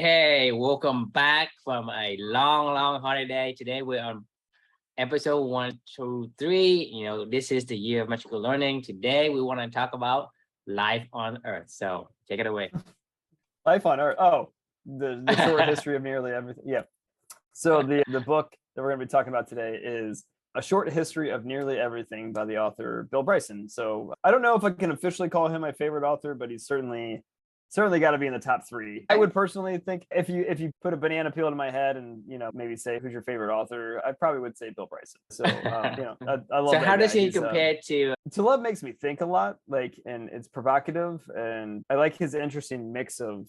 Hey, welcome back from a long holiday. Today we're on episode 123. This is the year of magical learning. Today we want to talk about life on Earth. So take it away. Life on Earth. Oh, the short history of nearly everything. Yeah. So the book that we're going to be talking about today is A Short History of Nearly Everything by the author Bill Bryson. So I don't know if I can officially call him my favorite author, but he's certainly got to be in the top three. I would personally think if you put a banana peel in my head and maybe say who's your favorite author, I probably would say Bill Bryson. So I love. So how does he He's, compare to? To Love makes me think a lot, and it's provocative, and I like his interesting mix of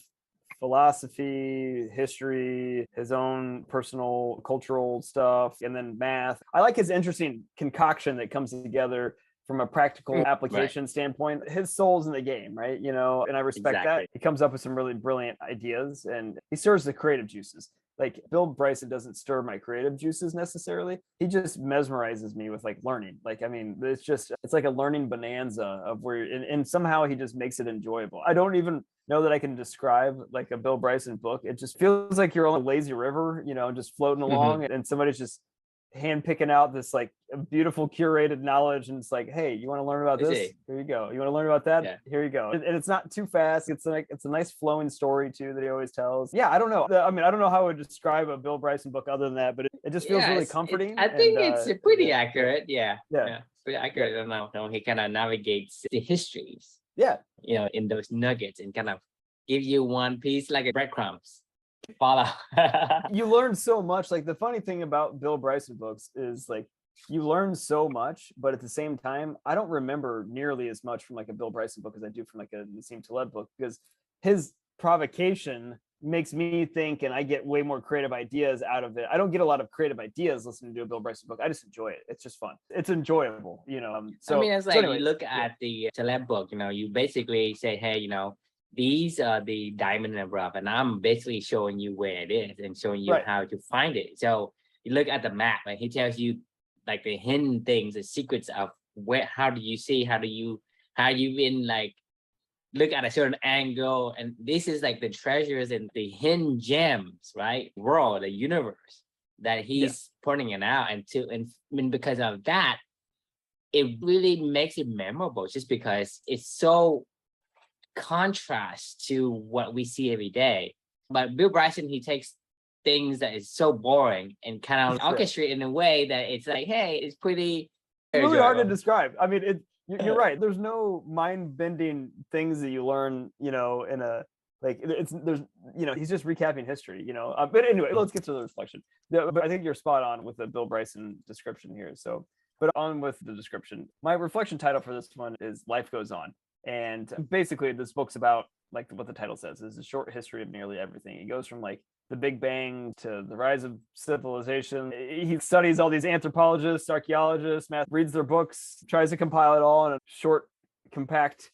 philosophy, history, his own personal cultural stuff, and then math. I like his interesting concoction that comes together from a practical application standpoint. His soul's in the game, right? And I respect that. He comes up with some really brilliant ideas, and he stirs the creative juices. Like Bill Bryson doesn't stir my creative juices necessarily. He just mesmerizes me with learning. It's like a learning bonanza of where, and somehow he just makes it enjoyable. I don't even know that I can describe like a Bill Bryson book. It just feels like you're on a lazy river, just floating along, and somebody's just hand picking out this beautiful curated knowledge, and it's like, hey, you want to learn about this? Here you go. You want to learn about that? Yeah. Here you go. And it's not too fast. It's a nice flowing story too that he always tells. Yeah, I don't know. I mean, I don't know how I would describe a Bill Bryson book other than that, but it just feels really comforting. I think it's pretty accurate. Yeah, pretty accurate. I don't know. He kind of navigates the histories. Yeah, in those nuggets, and kind of give you one piece like a breadcrumbs. Follow. You learn so much. Like the funny thing about Bill Bryson books is you learn so much, but at the same time, I don't remember nearly as much from a Bill Bryson book as I do from a Nassim Taleb book, because his provocation makes me think, and I get way more creative ideas out of it. I don't get a lot of creative ideas listening to a Bill Bryson book. I just enjoy it. It's just fun. It's enjoyable, So I mean, it's you look at the Taleb book, you basically say, hey, these are the diamond in the rough, and I'm basically showing you where it is and showing you how to find it. So you look at the map, and he tells you the hidden things, the secrets of how do you see, how you look at a certain angle, and this is the treasures and the hidden gems, right? World, the universe that he's pointing it out, and because of that, it really makes it memorable, just because it's so contrast to what we see every day. But Bill Bryson, he takes things that is so boring and kind of orchestrate in a way that it's hey, it's pretty really hard to describe. I mean, you're right. There's no mind-bending things that you learn, in a he's just recapping history, But anyway, let's get to the reflection. But I think you're spot on with the Bill Bryson description here. So, but on with the description. My reflection title for this one is Life Goes On. And basically this book's about what the title says, is a short history of nearly everything. It goes from the Big Bang to the rise of civilization. He studies all these anthropologists, archaeologists, reads their books, tries to compile it all in a short, compact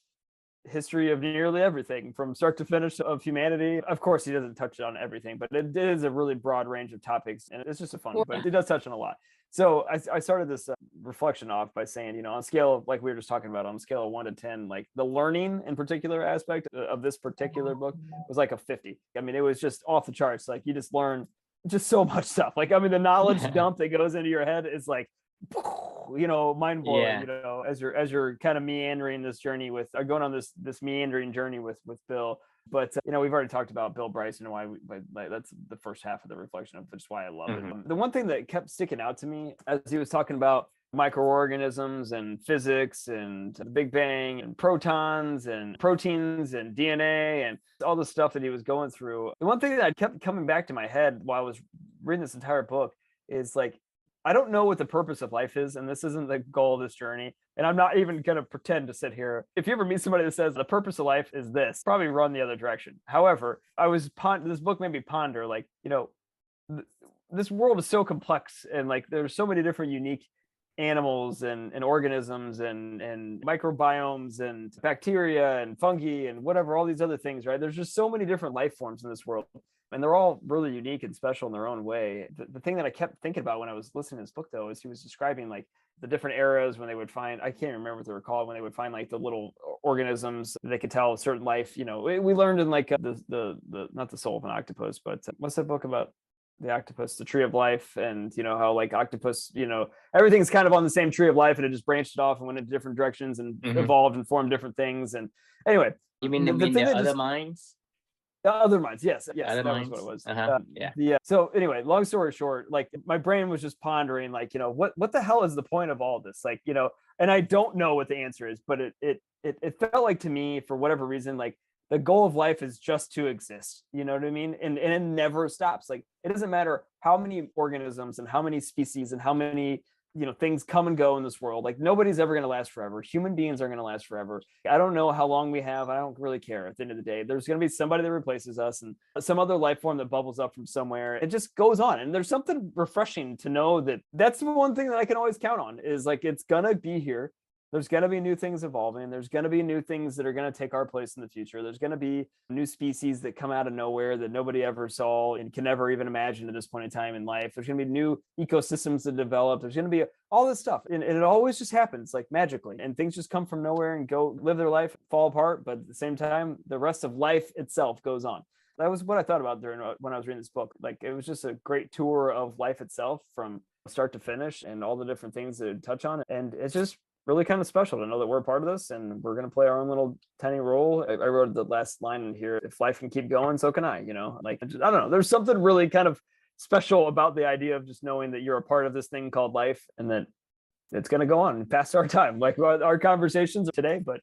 history of nearly everything from start to finish of humanity. Of course, he doesn't touch on everything, but it is a really broad range of topics, and it's just a fun, but it does touch on a lot. So I started this reflection off by saying, on a scale of, we were just talking about, on a scale of 1 to 10, the learning in particular aspect of this particular book was a 50. I mean, it was just off the charts. You just learn just so much stuff. The knowledge dump that goes into your head is mind blowing. As you're kind of meandering this journey going on this meandering journey with Bill. But we've already talked about Bill Bryson and why that's the first half of the reflection of just why I love it. The one thing that kept sticking out to me as he was talking about microorganisms and physics and the Big Bang and protons and proteins and DNA and all the stuff that he was going through, the one thing that kept coming back to my head while I was reading this entire book is I don't know what the purpose of life is, and this isn't the goal of this journey. And I'm not even going to pretend to sit here. If you ever meet somebody that says the purpose of life is this, probably run the other direction. However, this book made me ponder, this world is so complex, and there's so many different unique animals and organisms and microbiomes and bacteria and fungi and whatever, all these other things, right? There's just so many different life forms in this world, and they're all really unique and special in their own way. The thing that I kept thinking about when I was listening to this book, though, is he was describing like the different eras when they would find, I can't remember what they were called, when they would find like the little organisms that they could tell a certain life. You know, we learned in like the not the soul of an octopus, but what's that book about the octopus, the tree of life, and you know how like octopus, you know, everything's kind of on the same tree of life, and it just branched off and went into different directions and evolved and formed different things. And anyway, You mean the other minds? The other minds, yes, Other that minds? was what it was. Yeah. So anyway, long story short, like my brain was just pondering, like, you know, what the hell is the point of all this? Like, you know, and I don't know what the answer is, but it felt like to me, for whatever reason, like the goal of life is just to exist. You know what I mean? And it never stops. Like it doesn't matter how many organisms and how many species and how many, you know, things come and go in this world. Like nobody's ever going to last forever. Human beings are going to last forever. I don't know how long we have. I don't really care. At the end of the day, there's going to be somebody that replaces us and some other life form that bubbles up from somewhere. It just goes on. And there's something refreshing to know that that's the one thing that I can always count on, is like, it's going to be here. There's going to be new things evolving. There's going to be new things that are going to take our place in the future. There's going to be new species that come out of nowhere that nobody ever saw and can never even imagine at this point in time in life. There's going to be new ecosystems that develop. There's going to be all this stuff. And it always just happens like magically. And things just come from nowhere and go live their life, fall apart. But at the same time, the rest of life itself goes on. That was what I thought about when I was reading this book. Like it was just a great tour of life itself from start to finish and all the different things that it touch on. And it's just really kind of special to know that we're a part of this and we're going to play our own little tiny role. I wrote the last line in here: if life can keep going, so can I. You know, like, I don't know, there's something really kind of special about the idea of just knowing that you're a part of this thing called life and that it's going to go on past our time, like our conversations today. But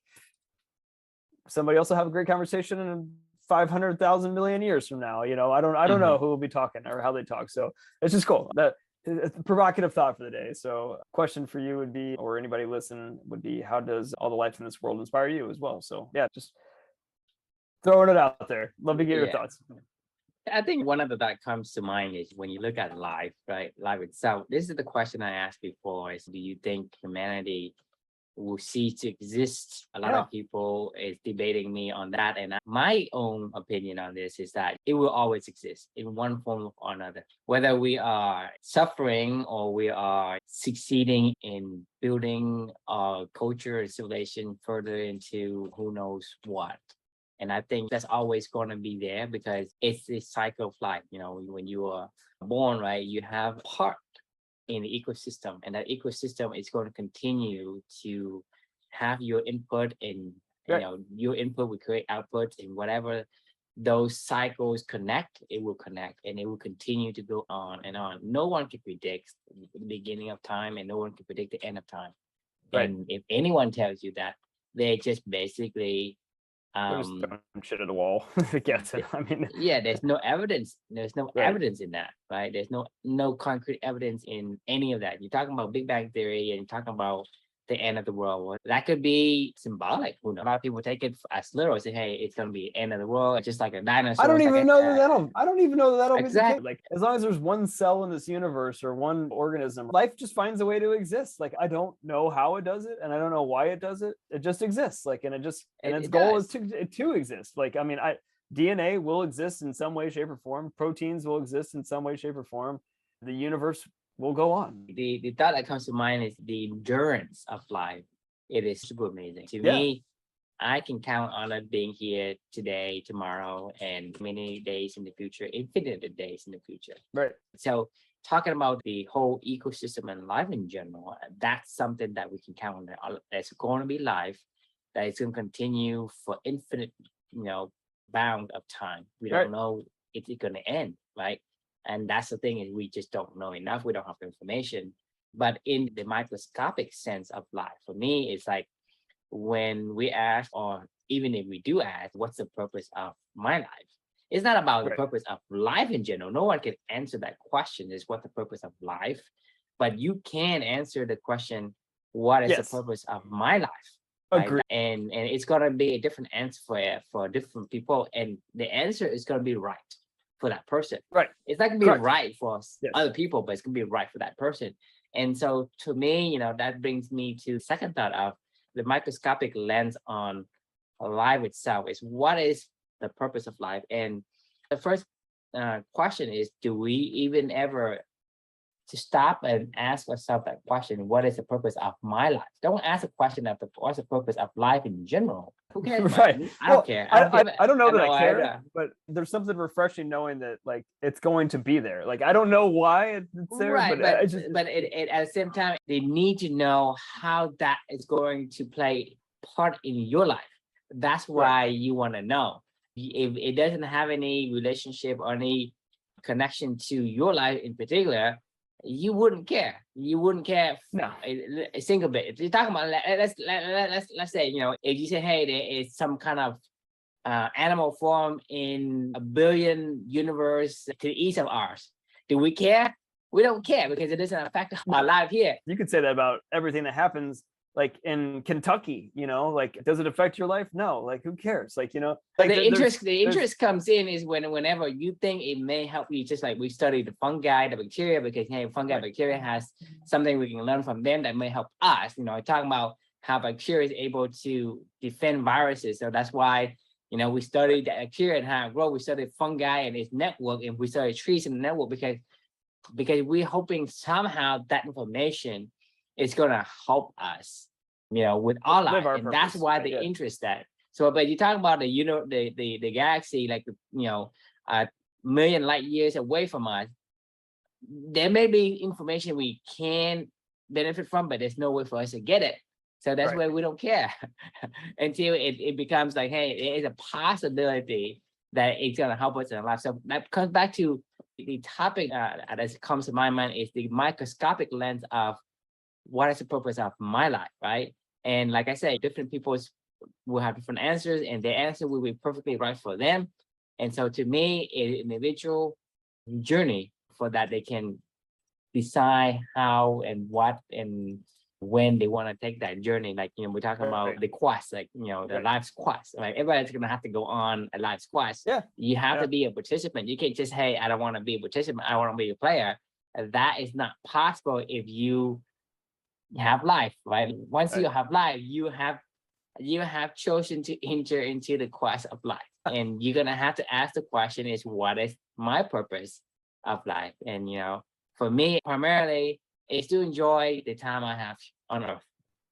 somebody else will have a great conversation in 500,000 million years from now. You know, I don't know who will be talking or how they talk. So it's just cool. That it's a provocative thought for the day. So question for you would be, or anybody listen would be, how does all the life in this world inspire you as well? So yeah, just throwing it out there. Love to get your thoughts. I think one of the that comes to mind is when you look at life, right? Life itself. This is the question I asked before: is do you think humanity will cease to exist? A lot of people is debating me on that, and my own opinion on this is that it will always exist in one form or another, whether we are suffering or we are succeeding in building our culture and civilization further into who knows what. And I think that's always going to be there because it's the cycle of life. You know, when you are born, right, you have part in the ecosystem, and that ecosystem is going to continue to have your input, and you know, your input will create output, and whatever those cycles connect, it will connect, and it will continue to go on and on. No one can predict the beginning of time, and no one can predict the end of time. And if anyone tells you that, they just basically just throwing shit at the wall. I mean, there's no evidence. There's no evidence in that, right? There's no concrete evidence in any of that. You're talking about Big Bang Theory, and you're talking about the end of the world. Well, that could be symbolic. Who knows? A lot of people take it as literal, say, "Hey, it's gonna be the end of the world," just like a dinosaur. I don't even know that that'll be the case. Exactly. Like, as long as there's one cell in this universe or one organism, life just finds a way to exist. Like, I don't know how it does it, and I don't know why it does it. It just exists. Like, and its goal is to exist. Like, I mean, DNA will exist in some way, shape, or form. Proteins will exist in some way, shape, or form. The universe will go on. The thought that comes to mind is the endurance of life. It is super amazing. To me, I can count on it being here today, tomorrow, and many days in the future, infinite days in the future. Right. So talking about the whole ecosystem and life in general, that's something that we can count on. There's going to be life that is going to continue for infinite, you know, bound of time. We don't know it's going to end, right? And that's the thing, is we just don't know enough. We don't have the information. But in the microscopic sense of life, for me, it's like when we ask, or even if we do ask, what's the purpose of my life? It's not about the purpose of life in general. No one can answer that question, is what the purpose of life. But you can answer the question, what is the purpose of my life? Right? Agreed. And it's going to be a different answer for different people. And the answer is going to be right for that person. Right. It's not going to be right for other people, but it's going to be right for that person. And so to me, that brings me to second thought of the microscopic lens on life itself is what is the purpose of life? And the first question is, do we even ever to stop and ask ourselves that question, what is the purpose of my life? Don't ask a question of what's the purpose of life in general. Who cares? Right. I don't care. I don't know that I care, idea. but there's something refreshing knowing that like it's going to be there. Like I don't know why it's there, Right, but it's just it at the same time, they need to know how that is going to play part in your life. That's why you want to know. If it doesn't have any relationship or any connection to your life in particular, you wouldn't care. You wouldn't care no. a single bit. If you're talking about, let's say, if you say, hey, there is some kind of animal form in a billion universe to the east of ours, do we care? We don't care because it doesn't affect our life here. You could say that about everything that happens like in Kentucky, like, does it affect your life? No, like who cares? Like, like the interest comes in is whenever you think it may help you, just like we studied the fungi, the bacteria, because hey, fungi, bacteria has something we can learn from them that may help us. Talking about how bacteria is able to defend viruses. So that's why, we studied the bacteria and how it grows. We studied fungi and its network, and we studied trees in the network because we're hoping somehow that information is gonna help us, with our life, and purpose. That's why the interest that. So, but you talk about the galaxy, like a million light years away from us. There may be information we can benefit from, but there's no way for us to get it. So that's why we don't care until it becomes like, hey, there is a possibility that it's gonna help us in our life. So that comes back to the topic that comes to my mind is the microscopic lens of what is the purpose of my life, right? And like I said, different people will have different answers, and their answer will be perfectly right for them. And so to me, an individual journey for that they can decide how and what and when they want to take that journey. Like, we're talking about the quest, like, the life's quest. Like everybody's going to have to go on a life's quest. Yeah. You have to be a participant. You can't just, hey, I don't want to be a participant. I want to be a player. That is not possible if you have life, right? Once you have life, you have chosen to enter into the quest of life. And you're going to have to ask the question is, what is my purpose of life? And, for me, primarily, is to enjoy the time I have on earth.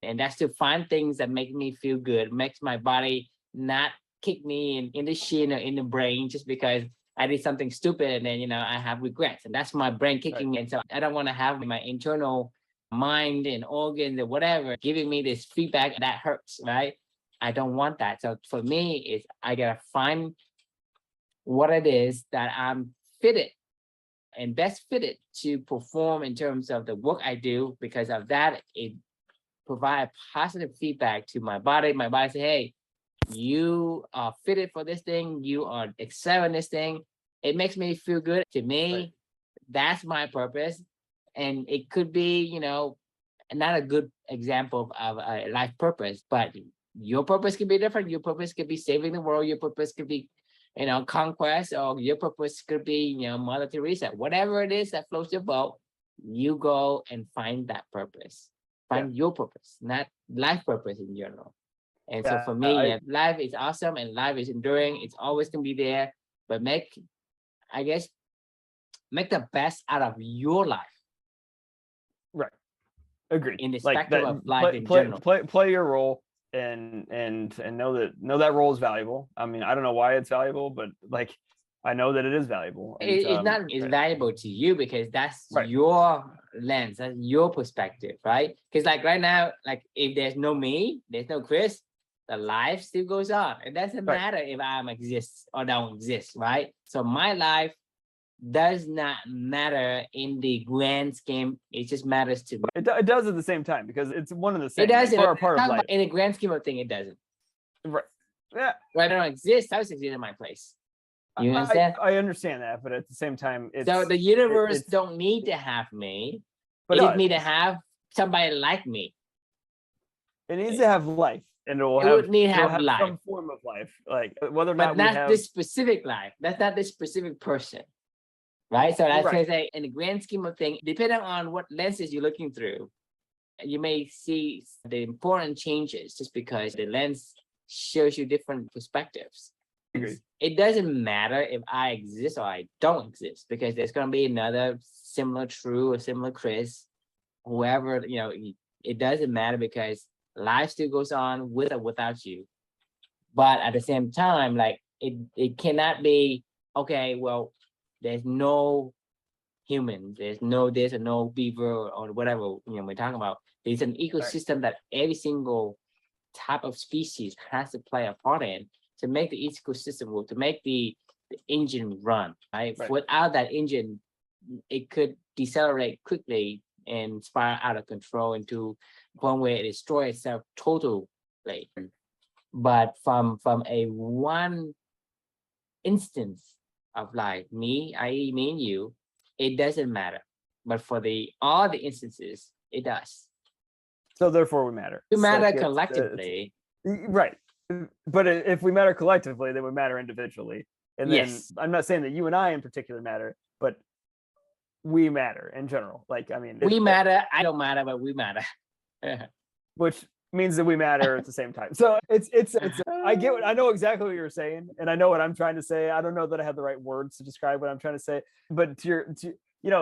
And that's to find things that make me feel good, makes my body not kick me in the shin or in the brain just because I did something stupid and then, I have regrets. And that's my brain kicking me. And so I don't want to have my internal mind and organs or whatever giving me this feedback that hurts, right? I don't want that. So for me, is I gotta find what it is that I'm fitted and best fitted to perform in terms of the work I do. Because of that, it provides positive feedback to my body. My body say, hey, you are fitted for this thing. You are excelling this thing. It makes me feel good. To me, that's my purpose. And it could be, not a good example of a life purpose, but your purpose could be different. Your purpose could be saving the world. Your purpose could be, conquest, or your purpose could be, Mother Teresa. Whatever it is that floats your boat, you go and find that purpose. Find your purpose, not life purpose in general. And so for me, life is awesome and life is enduring. It's always going to be there, but make the best out of your life. Right. Agreed. In the spectrum of life in general. Play your role and know that role is valuable. I mean, I don't know why it's valuable, but like I know that it is valuable. And, it's valuable to you because that's your lens, that's your perspective, right? Because like right now, like if there's no me, there's no Chris, the life still goes on. It doesn't matter if I exist or don't exist, right? So my life does not matter in the grand scheme. It just matters to me. It does at the same time because it's one of the same. It does for a part of life. In the grand scheme of thing, it doesn't. Right. Yeah. Right. I don't exist. I was existing in my place. You understand? I understand that, but at the same time, so the universe don't need to have me. But it need to have somebody like me. It needs to have life. And it will need to have life. Some form of life, like whether or not. But not this specific life. That's not this specific person. right? So that's Right. why I say, in the grand scheme of things, depending on what lenses you're looking through, you may see the important changes just because the lens shows you different perspectives. Agree. It doesn't matter if I exist or I don't exist, because there's going to be another similar True or similar Chris, whoever, it doesn't matter, because life still goes on with or without you. But at the same time, like it cannot be, okay, well, there's no human, there's no this or no beaver or whatever, we're talking about. There's an ecosystem that every single type of species has to play a part in to make the ecosystem work, to make the engine run, right? Without that engine, it could decelerate quickly and spiral out of control into one where it destroys itself totally. But from a one instance of life, me, i.e. me and you, it doesn't matter. But for all the instances, it does. So therefore we matter. We matter collectively. Right. But if we matter collectively, then we matter individually. And then I'm not saying that you and I in particular matter, but we matter in general. Like, I mean, we matter. I don't matter, but we matter. Which means that we matter at the same time. So it's I know exactly what you're saying, and I know what I'm trying to say. I don't know that I have the right words to describe what I'm trying to say, but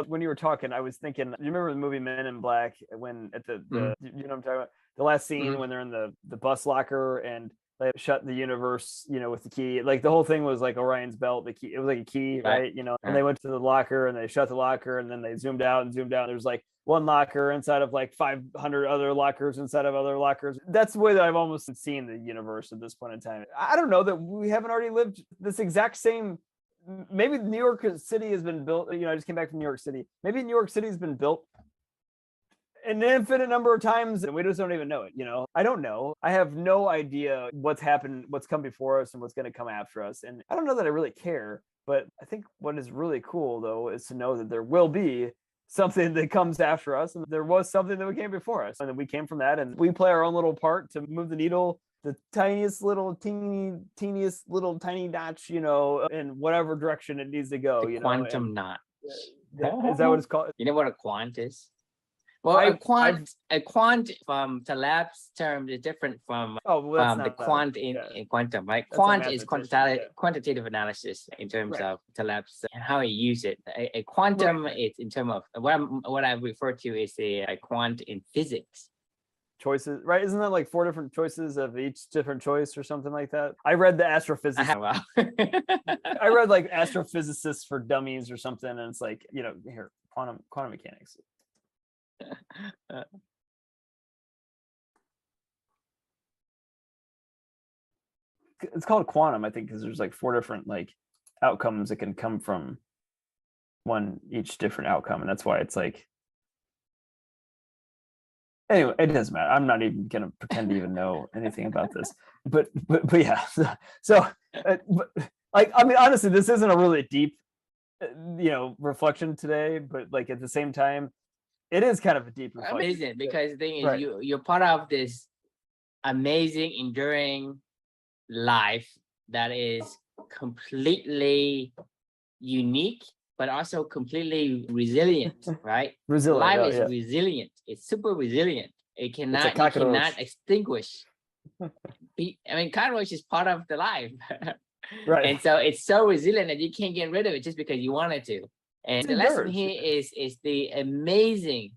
when you were talking, I was thinking, you remember the movie Men in Black, when at the you know what I'm talking about? The last scene when they're in the bus locker and they shut the universe, with the key. Like the whole thing was like Orion's belt, the key. It was like a key, right? And they went to the locker and they shut the locker, and then they zoomed out. There's like one locker inside of like 500 other lockers inside of other lockers. That's the way that I've almost seen the universe at this point in time. I don't know that we haven't already lived this exact same. Maybe New York City has been built. I just came back from New York City. Maybe New York City has been built an infinite number of times, and we just don't even know it. I don't know. I have no idea what's happened, what's come before us, and what's going to come after us. And I don't know that I really care. But I think what is really cool, though, is to know that there will be something that comes after us, and there was something that came before us, and then we came from that, and we play our own little part to move the needle, the teeniest little tiny notch, in whatever direction it needs to go. The quantum knot. Is that what it's called? You know what a quant is? Well, a quant from Taleb's term is different from the quant in quantum, right? Quant is quantitative analysis in terms of Taleb's and how he used it. A quantum is in terms of what I refer to is a quant in physics. Choices, right? Isn't that like 4 different choices of each different choice or something like that? I read the astrophysics. I read like Astrophysicists for Dummies or something, and it's like, here, quantum mechanics. It's called quantum, I think, because there's like 4 different like outcomes that can come from each different outcome, and that's why it's like. Anyway, it doesn't matter. I'm not even gonna pretend to even know anything about this, but yeah. So, like, I mean, honestly, this isn't a really deep, reflection today, but like at the same time, it is kind of a deep reflection. Amazing, because the thing is, you're part of this amazing, enduring life that is completely unique, but also completely resilient, right? Life is resilient. It's super resilient. You cannot extinguish. Cockroach is part of the life. Right. And so it's so resilient that you can't get rid of it just because you wanted to. And the lesson here is the amazing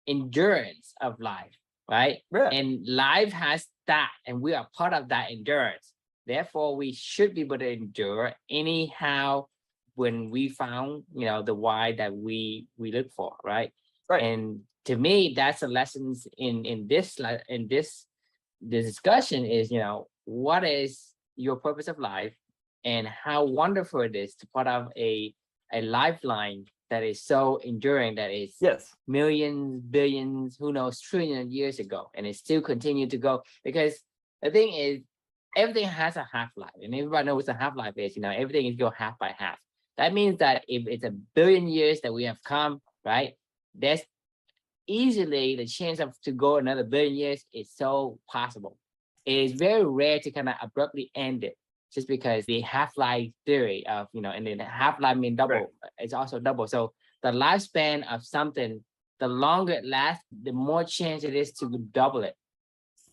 endurance of life, right? Yeah. And life has that, and we are part of that endurance. Therefore, we should be able to endure anyhow when we found, the why that we look for, right? Right. And to me, that's the lessons in this discussion is, what is your purpose of life, and how wonderful it is to put out a lifeline that is so enduring, that is millions, billions, who knows, trillions of years ago, and it still continues to go. Because the thing is, everything has a half-life, and everybody knows what a half-life is. Everything is go half by half. That means that if it's a billion years that we have come, right, there's easily the chance of to go another billion years is so possible. It is very rare to kind of abruptly end it, just because the half-life theory of, and then half-life means double, is also double. So the lifespan of something, the longer it lasts, the more chance it is to double it.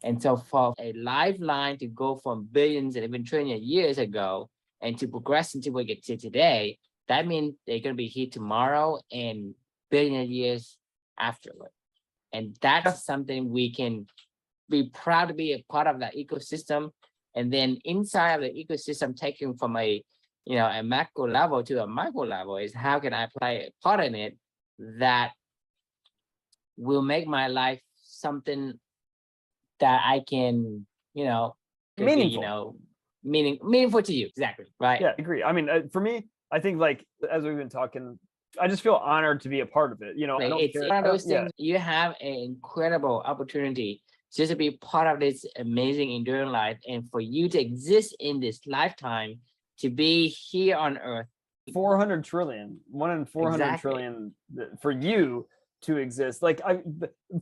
And so for a lifeline to go from billions and even trillion years ago and to progress into what we get to today, that means they're going to be here tomorrow and billion years afterward. And that's something we can be proud to be a part of that ecosystem. And then inside of the ecosystem, taking from a macro level to a micro level is how can I play a part in it that will make my life something that I can, meaningful. Meaningful to you. Exactly. Right. Yeah, I agree. I mean, for me, I think like, as we've been talking, I just feel honored to be a part of it. I don't It's care. one of those things. You have an incredible opportunity just to be part of this amazing enduring life, and for you to exist in this lifetime, to be here on Earth. 400 trillion, 1 in 400 trillion for you to exist. Like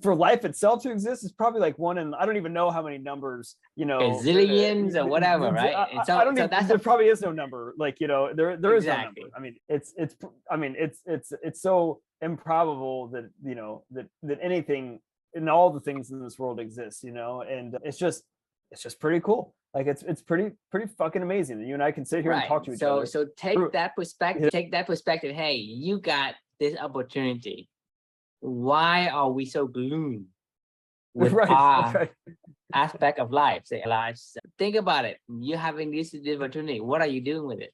for life itself to exist is probably like 1 in, I don't even know how many numbers, Zillions or whatever, right? And so I don't even, there probably is no number. Like, there is no number. I mean, it's so improbable that, that anything and all the things in this world exists, and it's just pretty cool. Like it's pretty fucking amazing that you and I can sit here and talk to each other. So take that perspective. Hey, you got this opportunity. Why are we so gloomed with our aspect of life? Think about it. You're having this opportunity. What are you doing with it?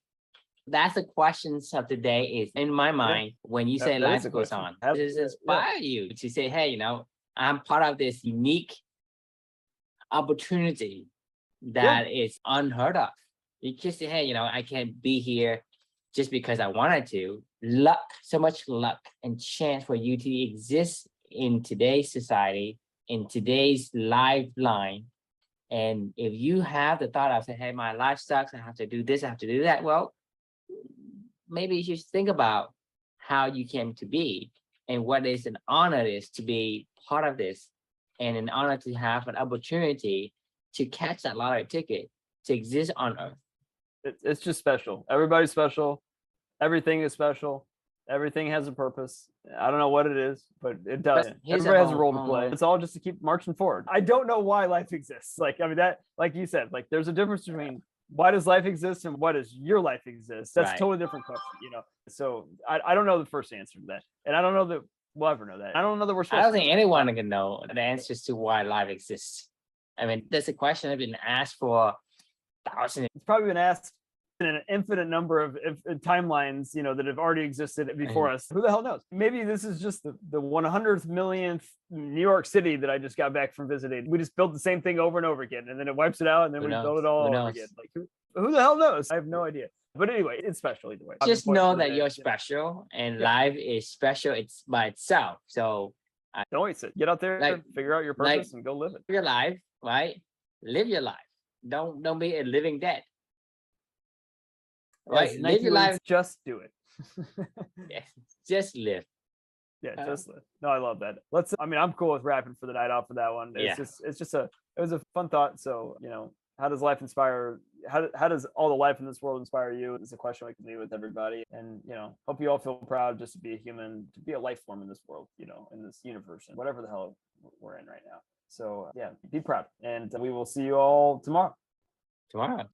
That's the questions of today is in my mind when you say life goes on. Does it inspire you to say, hey, I'm part of this unique opportunity that is unheard of. You just say, hey, I can't be here just because I wanted to. Luck, so much luck and chance for you to exist in today's society, in today's lifeline. And if you have the thought of saying, hey, my life sucks, I have to do this, I have to do that. Well, maybe you should think about how you came to be and what is an honor it is to be part of this, and an honor to have an opportunity to catch that lottery ticket to exist on Earth. It's just special. Everybody's special. Everything is special. Everything has a purpose. I don't know what it is, but it does. Everybody has a role to play. It's all just to keep marching forward. I don't know why life exists. Like, I mean, that, like you said, like there's a difference between why does life exist and why does your life exist? That's a totally different question, So I don't know the first answer to that. And I don't know that we'll ever know that. I don't know that we're supposed I don't think anyone can know the answers to why life exists. I mean, that's a question that's been asked for thousands. It's probably been asked in an infinite number of timelines, that have already existed before us. Who the hell knows? Maybe this is just the 100th millionth New York City that I just got back from visiting. We just built the same thing over and over again, and then it wipes it out, and then we build it all over again. Like who the hell knows? I have no idea. But anyway, it's special either way. Just know that you're special, and life is special. It's by itself. So don't waste it. Get out there, figure out your purpose, and go live it. Your life, right? Live your life. Don't be a living dead. Right, live your life. Just do it. Yes, just live. Yeah, just live. No, I love that. I'm cool with wrapping for the night off for that one. It was a fun thought. So, how does life inspire? How does all the life in this world inspire you? It's a question we can leave with everybody. And, hope you all feel proud just to be a human, to be a life form in this world, in this universe, and whatever the hell we're in right now. So, yeah, be proud. And we will see you all tomorrow.